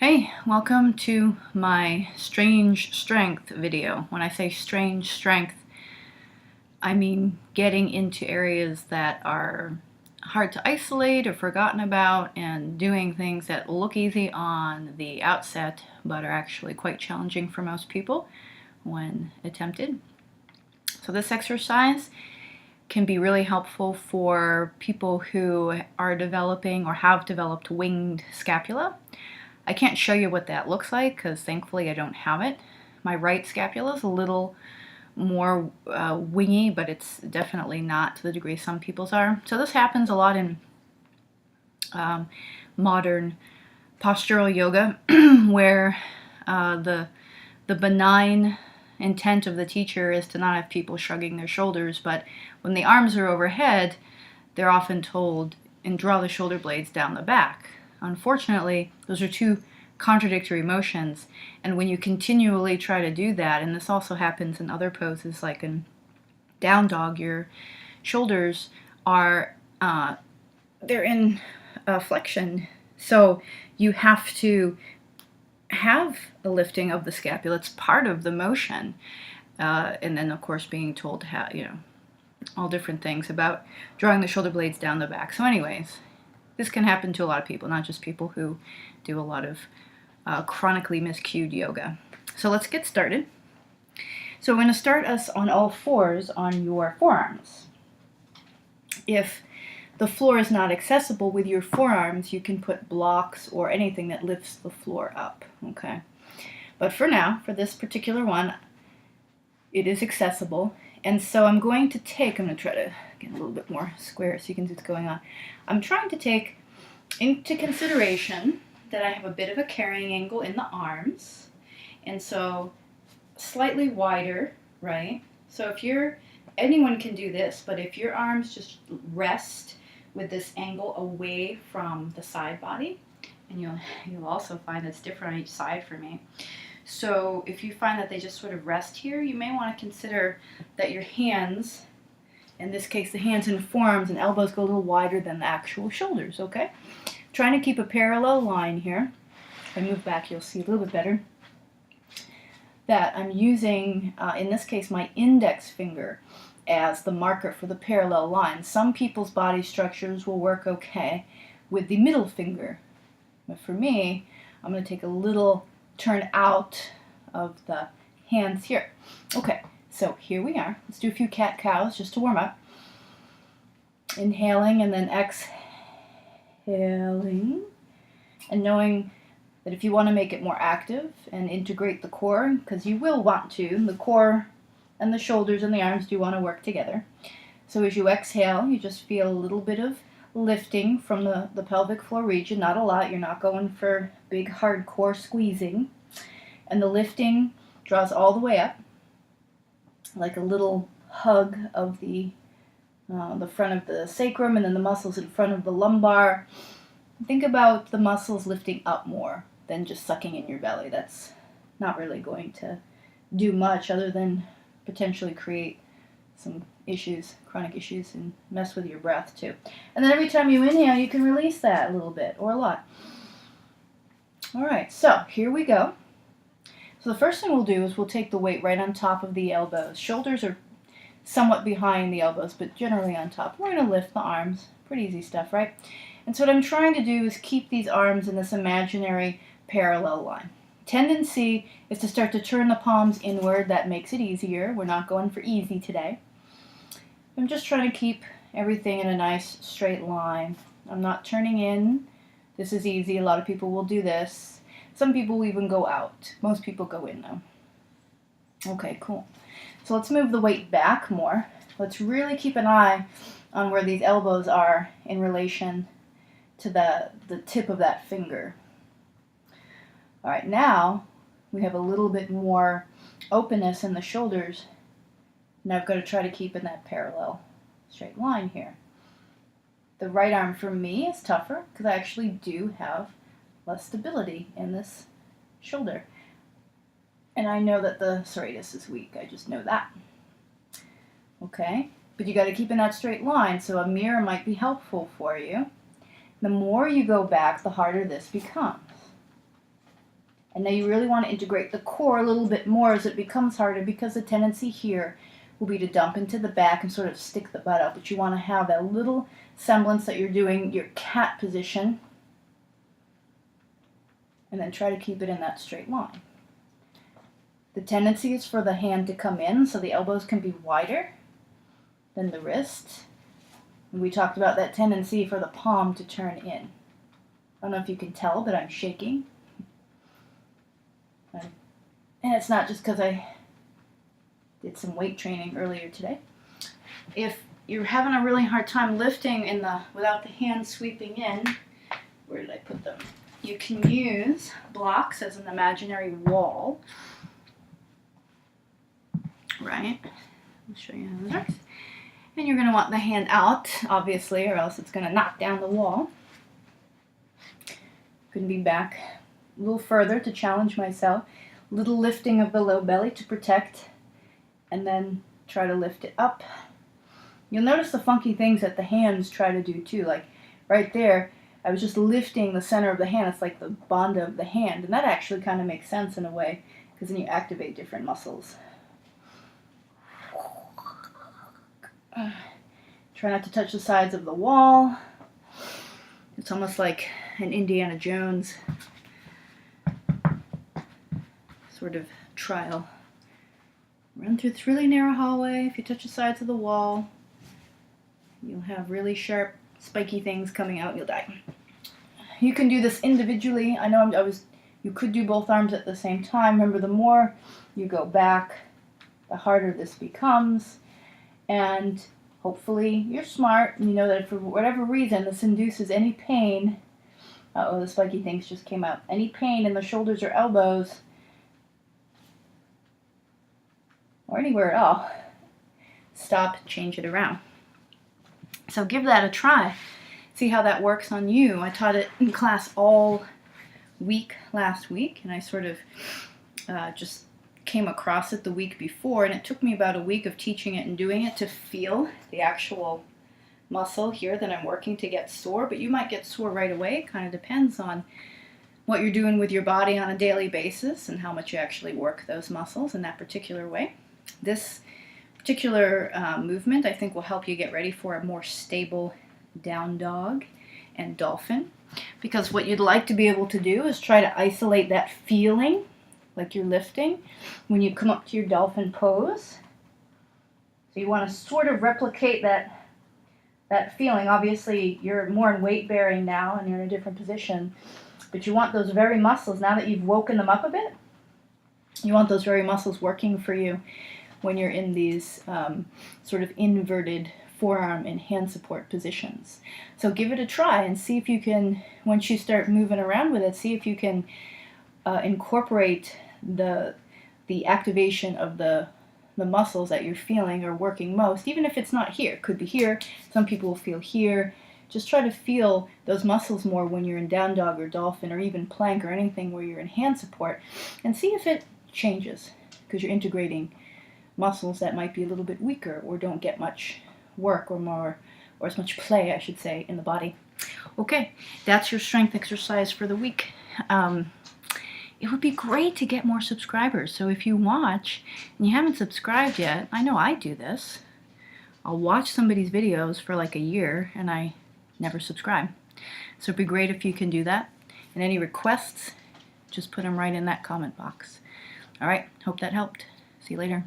Hey, welcome to my strange strength video. When I say strange strength, I mean getting into areas that are hard to isolate or forgotten about and doing things that look easy on the outset but are actually quite challenging for most people when attempted. So this exercise can be really helpful for people who are developing or have developed winged scapula. I can't show you what that looks like because thankfully I don't have it. My right scapula is a little more wingy, but it's definitely not to the degree some people's are. So this happens a lot in modern postural yoga where the benign intent of the teacher is to not have people shrugging their shoulders, but when the arms are overhead, they're often told, and draw the shoulder blades down the back. Unfortunately, those are two contradictory motions, and when you continually try to do that, and this also happens in other poses like in down dog, your shoulders are they're in flexion, so you have to have a lifting of the scapula. It's part of the motion, and then of course being told to have, all different things about drawing the shoulder blades down the back. So anyways, this can happen to a lot of people, not just people who do a lot of chronically miscued yoga. So let's get started. So we're going to start us on all fours on your forearms. If the floor is not accessible with your forearms, you can put blocks or anything that lifts the floor up, okay? But for now, for this particular one, it is accessible. And so I'm going to try to get a little bit more square so you can see what's going on. I'm trying to take into consideration that I have a bit of a carrying angle in the arms, and so slightly wider, right? So anyone can do this, but if your arms just rest with this angle away from the side body, and you'll also find it's different on each side for me. So if you find that they just sort of rest here, you may want to consider that your hands, in this case the hands and forearms and elbows, go a little wider than the actual shoulders, okay? Trying to keep a parallel line here. If I move back, you'll see a little bit better that I'm using, in this case, my index finger as the marker for the parallel line. Some people's body structures will work okay with the middle finger, but for me, I'm going to take a little turn out of the hands here. Okay, so here we are. Let's do a few cat-cows just to warm up. Inhaling and then exhaling, and knowing that if you want to make it more active and integrate the core, because you will want to, the core and the shoulders and the arms do want to work together. So as you exhale, you just feel a little bit of lifting from the pelvic floor region, not a lot. You're not going for big hardcore squeezing. And the lifting draws all the way up, like a little hug of the front of the sacrum and then the muscles in front of the lumbar. Think about the muscles lifting up more than just sucking in your belly. That's not really going to do much other than potentially create some issues, chronic issues, and mess with your breath too. And then every time you inhale, you can release that a little bit or a lot. All right, so here we go. So the first thing we'll do is we'll take the weight right on top of the elbows. Shoulders are somewhat behind the elbows, but generally on top. We're going to lift the arms. Pretty easy stuff, right? And so what I'm trying to do is keep these arms in this imaginary parallel line. Tendency is to start to turn the palms inward. That makes it easier. We're not going for easy today. I'm just trying to keep everything in a nice straight line. I'm not turning in. This is easy. A lot of people will do this. Some people will even go out. Most people go in though. Okay, cool. So let's move the weight back more. Let's really keep an eye on where these elbows are in relation to the tip of that finger. All right, now we have a little bit more openness in the shoulders. Now I've got to try to keep in that parallel straight line here. The right arm for me is tougher because I actually do have less stability in this shoulder. And I know that the serratus is weak. I just know that. Okay, but you got to keep in that straight line, so a mirror might be helpful for you. The more you go back, the harder this becomes. And now you really want to integrate the core a little bit more as it becomes harder, because the tendency here will be to dump into the back and sort of stick the butt out. But you want to have that little semblance that you're doing your cat position, and then try to keep it in that straight line. The tendency is for the hand to come in, so the elbows can be wider than the wrist. And we talked about that tendency for the palm to turn in. I don't know if you can tell, but I'm shaking. And it's not just because I did some weight training earlier today. If you're having a really hard time lifting without the hands sweeping in, where did I put them? You can use blocks as an imaginary wall, right? I'll show you how this works. And you're going to want the hand out, obviously, or else it's going to knock down the wall. Could be back a little further to challenge myself. Little lifting of the low belly to protect, and then try to lift it up. You'll notice the funky things that the hands try to do too. Like right there, I was just lifting the center of the hand. It's like the bandha of the hand, and that actually kind of makes sense in a way, because then you activate different muscles. Try not to touch the sides of the wall. It's almost like an Indiana Jones sort of trial. Run through this really narrow hallway. If you touch the sides of the wall, you'll have really sharp, spiky things coming out and you'll die. You can do this individually. I know you could do both arms at the same time. Remember, the more you go back, the harder this becomes. And hopefully you're smart and you know that if for whatever reason this induces any pain, the spiky things just came out, any pain in the shoulders or elbows, or anywhere at all, stop, change it around. So give that a try. See how that works on you. I taught it in class all week last week, and I sort of just came across it the week before, and it took me about a week of teaching it and doing it to feel the actual muscle here that I'm working to get sore. But you might get sore right away. It kind of depends on what you're doing with your body on a daily basis and how much you actually work those muscles in that particular way. This particular movement, I think, will help you get ready for a more stable down dog and dolphin, because what you'd like to be able to do is try to isolate that feeling like you're lifting when you come up to your dolphin pose. So you want to sort of replicate that feeling. Obviously you're more in weight bearing now and you're in a different position, but you want those very muscles, now that you've woken them up a bit, you want those very muscles working for you when you're in these sort of inverted forearm and hand support positions. So give it a try and see if you can, once you start moving around with it, see if you can incorporate the activation of the muscles that you're feeling are working most, even if it's not here. It could be here. Some people will feel here. Just try to feel those muscles more when you're in down dog or dolphin or even plank or anything where you're in hand support, and see if it changes, because you're integrating muscles that might be a little bit weaker or don't get much work or as much play, I should say, in the body. Okay, that's your strength exercise for the week. It would be great to get more subscribers. So if you watch and you haven't subscribed yet, I know I do this. I'll watch somebody's videos for like a year and I never subscribe. So it'd be great if you can do that. And any requests, just put them right in that comment box. All right, hope that helped. See you later.